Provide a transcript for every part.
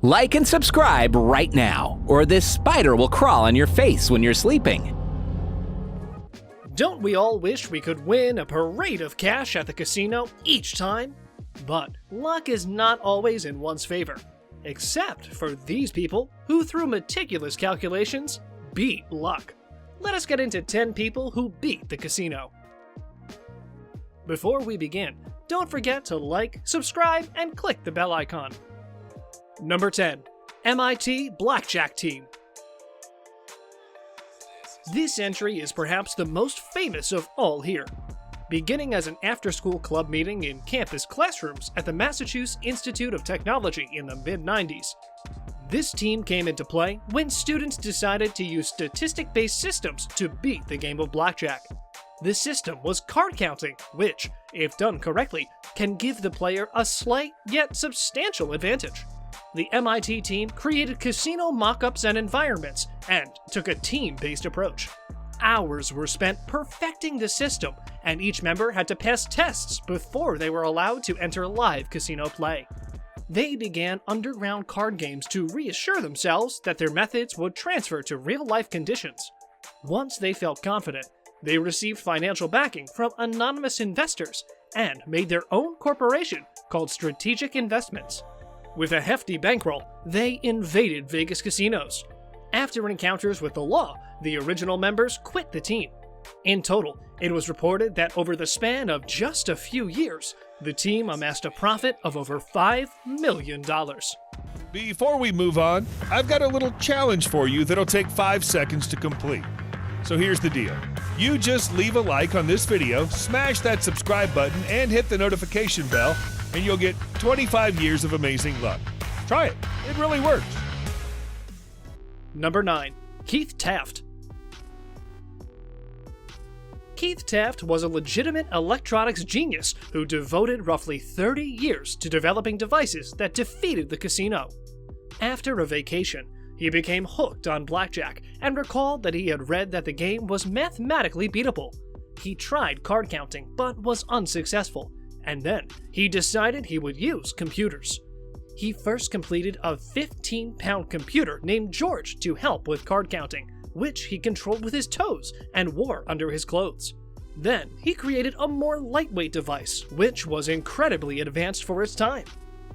Like and subscribe right now, or this spider will crawl on your face when you're sleeping. Don't we all wish we could win a parade of cash at the casino each time? But luck is not always in one's favor, except for these people who, through meticulous calculations, beat luck. Let us get into 10 people who beat the casino. Before we begin, don't forget to like, subscribe, and click the bell icon. Number 10. MIT Blackjack Team. This entry is perhaps the most famous of all here. Beginning as an after-school club meeting in campus classrooms at the Massachusetts Institute of Technology in the mid-90s. This team came into play when students decided to use statistic-based systems to beat the game of blackjack. The system was card counting, which, if done correctly, can give the player a slight yet substantial advantage. The MIT team created casino mock-ups and environments and took a team-based approach. Hours were spent perfecting the system, and each member had to pass tests before they were allowed to enter live casino play. They began underground card games to reassure themselves that their methods would transfer to real-life conditions. Once they felt confident, they received financial backing from anonymous investors and made their own corporation called Strategic Investments. With a hefty bankroll, they invaded Vegas casinos. After encounters with the law, the original members quit the team. In total, it was reported that over the span of just a few years, the team amassed a profit of over $5 million. Before we move on, I've got a little challenge for you that'll take 5 seconds to complete. So here's the deal. You just leave a like on this video, smash that subscribe button, and hit the notification bell, and you'll get 25 years of amazing luck. Try it. It really works. Number 9. Keith Taft. Keith Taft was a legitimate electronics genius who devoted roughly 30 years to developing devices that defeated the casino. After a vacation, he became hooked on blackjack and recalled that he had read that the game was mathematically beatable. He tried card counting but was unsuccessful, and then he decided he would use computers. He first completed a 15-pound computer named George to help with card counting, which he controlled with his toes and wore under his clothes. Then he created a more lightweight device, which was incredibly advanced for its time.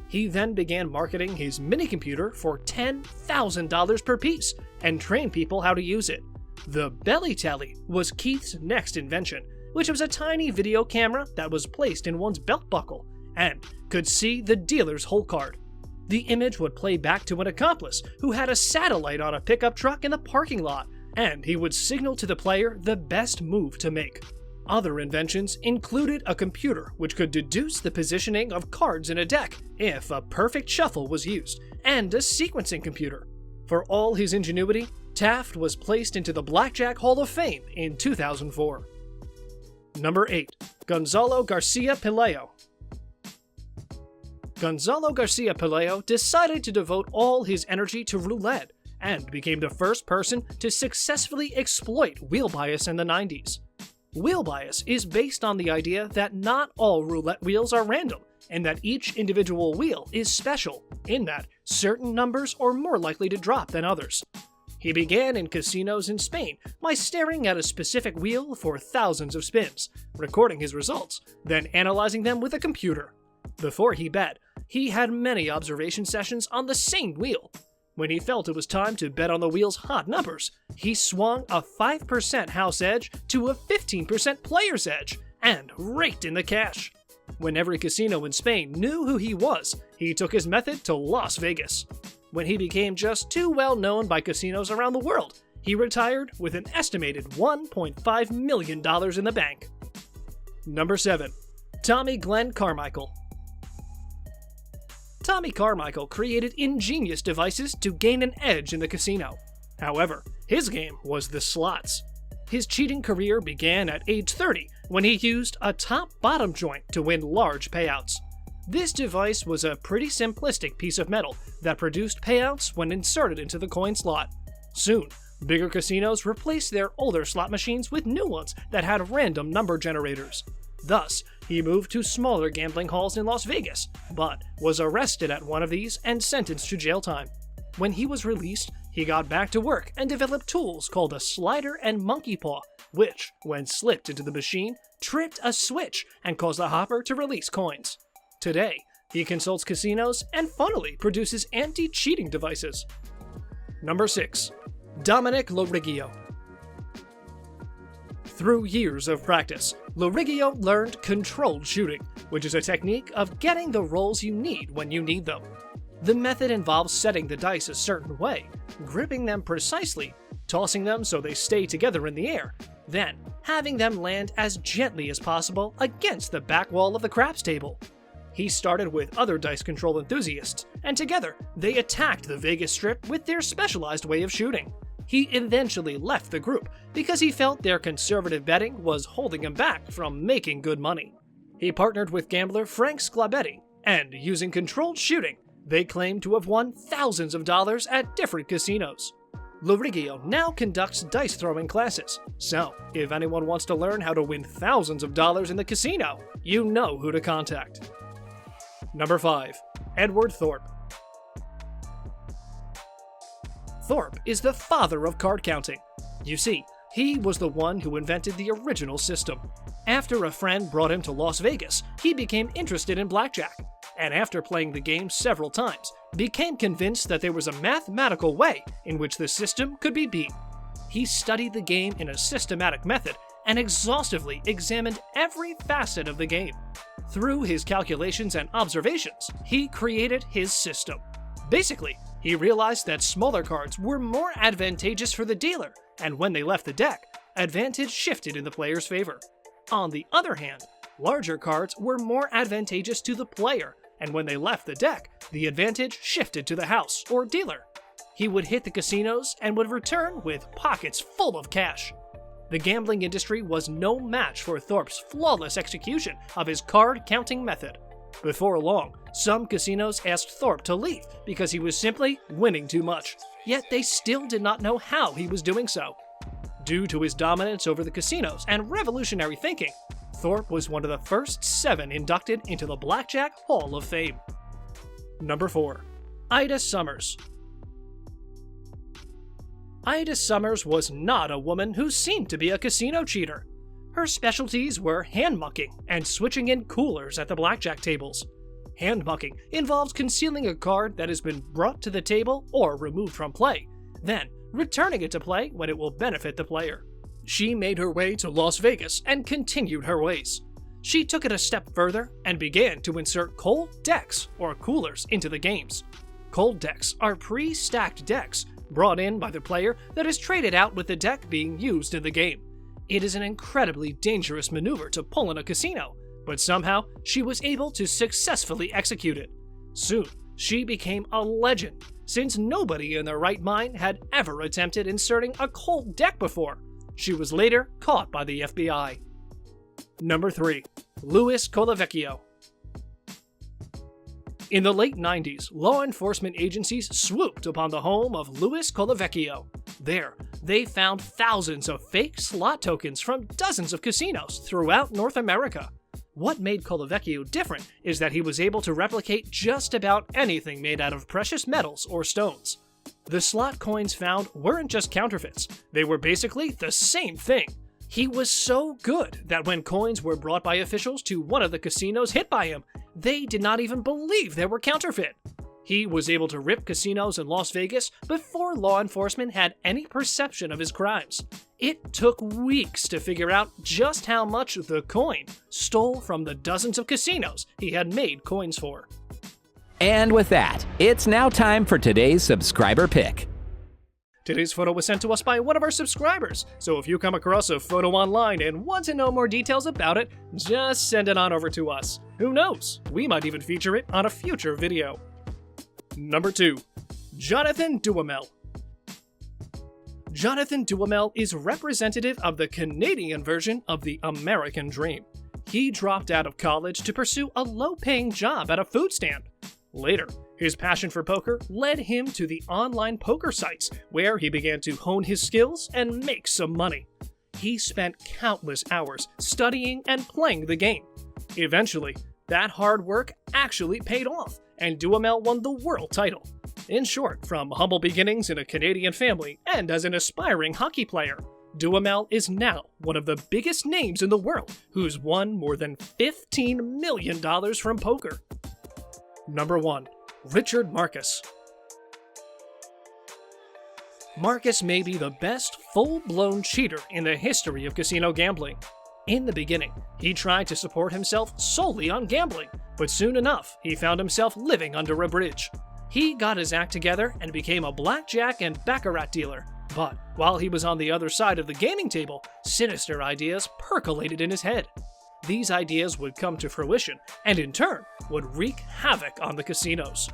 He then began marketing his mini-computer for $10,000 per piece and trained people how to use it. The Belly Tally was Keith's next invention, which was a tiny video camera that was placed in one's belt buckle and could see the dealer's hole card. The image would play back to an accomplice who had a satellite on a pickup truck in the parking lot, and he would signal to the player the best move to make. Other inventions included a computer which could deduce the positioning of cards in a deck if a perfect shuffle was used, and a sequencing computer. For all his ingenuity, Taft was placed into the Blackjack Hall of Fame in 2004. Number 8. Gonzalo GARCIA-PELAYO. Gonzalo GARCIA-PELAYO decided to devote all his energy to roulette and became the first person to successfully exploit wheel bias in the 90s. Wheel bias is based on the idea that not all roulette wheels are random, and that each individual wheel is special, in that certain numbers are more likely to drop than others. He began in casinos in Spain by staring at a specific wheel for thousands of spins, recording his results, then analyzing them with a computer. Before he bet, he had many observation sessions on the same wheel. When he felt it was time to bet on the wheel's hot numbers, he swung a 5% house edge to a 15% player's edge and raked in the cash. When every casino in Spain knew who he was, he took his method to Las Vegas. When he became just too well known by casinos around the world, he retired with an estimated $1.5 million in the bank. Number 7. Tommy Glenn Carmichael. Tommy Carmichael created ingenious devices to gain an edge in the casino. However, his game was the slots. His cheating career began at age 30 when he used a top-bottom joint to win large payouts. This device was a pretty simplistic piece of metal that produced payouts when inserted into the coin slot. Soon, bigger casinos replaced their older slot machines with new ones that had random number generators. Thus, He moved to smaller gambling halls in Las Vegas, but was arrested at one of these and sentenced to jail time. When he was released, he got back to work and developed tools called a slider and monkey paw, which, when slipped into the machine, tripped a switch and caused the hopper to release coins. Today, he consults casinos and funnily produces anti-cheating devices. Number 6. DOMINIC LORIGGIO. Through years of practice, LORIGGIO learned controlled shooting, which is a technique of getting the rolls you need when you need them. The method involves setting the dice a certain way, gripping them precisely, tossing them so they stay together in the air, then having them land as gently as possible against the back wall of the craps table. He started with other dice control enthusiasts, and together they attacked the Vegas Strip with their specialized way of shooting. He eventually left the group because he felt their conservative betting was holding him back from making good money. He partnered with gambler Frank Sclabetti, and using controlled shooting, they claim to have won thousands of dollars at different casinos. LORIGGIO now conducts dice throwing classes, so if anyone wants to learn how to win thousands of dollars in the casino, you know who to contact. Number 5. Edward Thorpe. Thorpe is the father of card counting. You see, he was the one who invented the original system. After a friend brought him to Las Vegas, he became interested in blackjack, and after playing the game several times, became convinced that there was a mathematical way in which the system could be beat. He studied the game in a systematic method and exhaustively examined every facet of the game. Through his calculations and observations, he created his system. Basically, he realized that smaller cards were more advantageous for the dealer, and when they left the deck, advantage shifted in the player's favor. On the other hand, larger cards were more advantageous to the player, and when they left the deck, the advantage shifted to the house or dealer. He would hit the casinos and would return with pockets full of cash. The gambling industry was no match for Thorpe's flawless execution of his card-counting method. Before long, some casinos asked Thorpe to leave because he was simply winning too much, yet they still did not know how he was doing so. Due to his dominance over the casinos and revolutionary thinking, Thorpe was one of the first 7 inducted into the Blackjack Hall of Fame. Number 4. Ida Summers. Ida Summers was not a woman who seemed to be a casino cheater. Her specialties were hand-mucking and switching in coolers at the blackjack tables. Hand-mucking involves concealing a card that has been brought to the table or removed from play, then returning it to play when it will benefit the player. She made her way to Las Vegas and continued her ways. She took it a step further and began to insert cold decks or coolers into the games. Cold decks are pre-stacked decks brought in by the player that is traded out with the deck being used in the game. It is an incredibly dangerous maneuver to pull in a casino, but somehow she was able to successfully execute it. Soon, she became a legend, since nobody in their right mind had ever attempted inserting a cold deck before. She was later caught by the FBI. Number 3. Louis COLAVECCHIO. In the late 90s, law enforcement agencies swooped upon the home of Louis COLAVECCHIO. There, they found thousands of fake slot tokens from dozens of casinos throughout North America. What made COLAVECCHIO different is that he was able to replicate just about anything made out of precious metals or stones. The slot coins found weren't just counterfeits, they were basically the same thing. He was so good that when coins were brought by officials to one of the casinos hit by him, they did not even believe they were counterfeit. He was able to rip casinos in Las Vegas before law enforcement had any perception of his crimes. It took weeks to figure out just how much the coin stole from the dozens of casinos he had made coins for. And with that, it's now time for today's subscriber pick. Today's photo was sent to us by one of our subscribers, so if you come across a photo online and want to know more details about it, just send it on over to us. Who knows, we might even feature it on a future video. Number 2. Jonathan Duhamel. Jonathan Duhamel is representative of the Canadian version of the American dream. He dropped out of college to pursue a low-paying job at a food stand. Later, his passion for poker led him to the online poker sites, where he began to hone his skills and make some money. He spent countless hours studying and playing the game. Eventually, that hard work actually paid off, and Duhamel won the world title. In short, from humble beginnings in a Canadian family and as an aspiring hockey player, Duhamel is now one of the biggest names in the world who's won more than $15 million from poker. Number 1. Richard Marcus. Marcus may be the best full-blown cheater in the history of casino gambling. In the beginning, he tried to support himself solely on gambling, but soon enough, he found himself living under a bridge. He got his act together and became a blackjack and baccarat dealer. But while he was on the other side of the gaming table, sinister ideas percolated in his head. These ideas would come to fruition, and in turn, would wreak havoc on the casinos.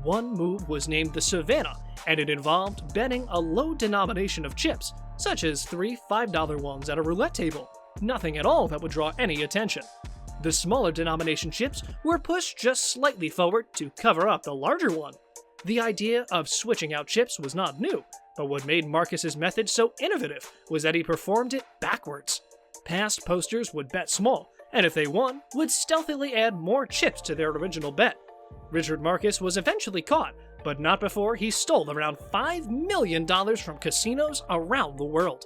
One move was named the Savannah, and it involved betting a low denomination of chips, such as 3 $5 ones at a roulette table. Nothing at all that would draw any attention. The smaller denomination chips were pushed just slightly forward to cover up the larger one. The idea of switching out chips was not new, but what made Marcus's method so innovative was that he performed it backwards. Past posters would bet small, and if they won, would stealthily add more chips to their original bet. Richard Marcus was eventually caught, but not before he stole around $5 million from casinos around the world.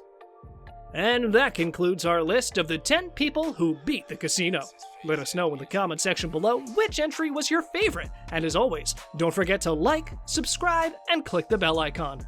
And that concludes our list of the 10 people who beat the casino. Let us know in the comment section below which entry was your favorite, and as always, don't forget to like, subscribe, and click the bell icon.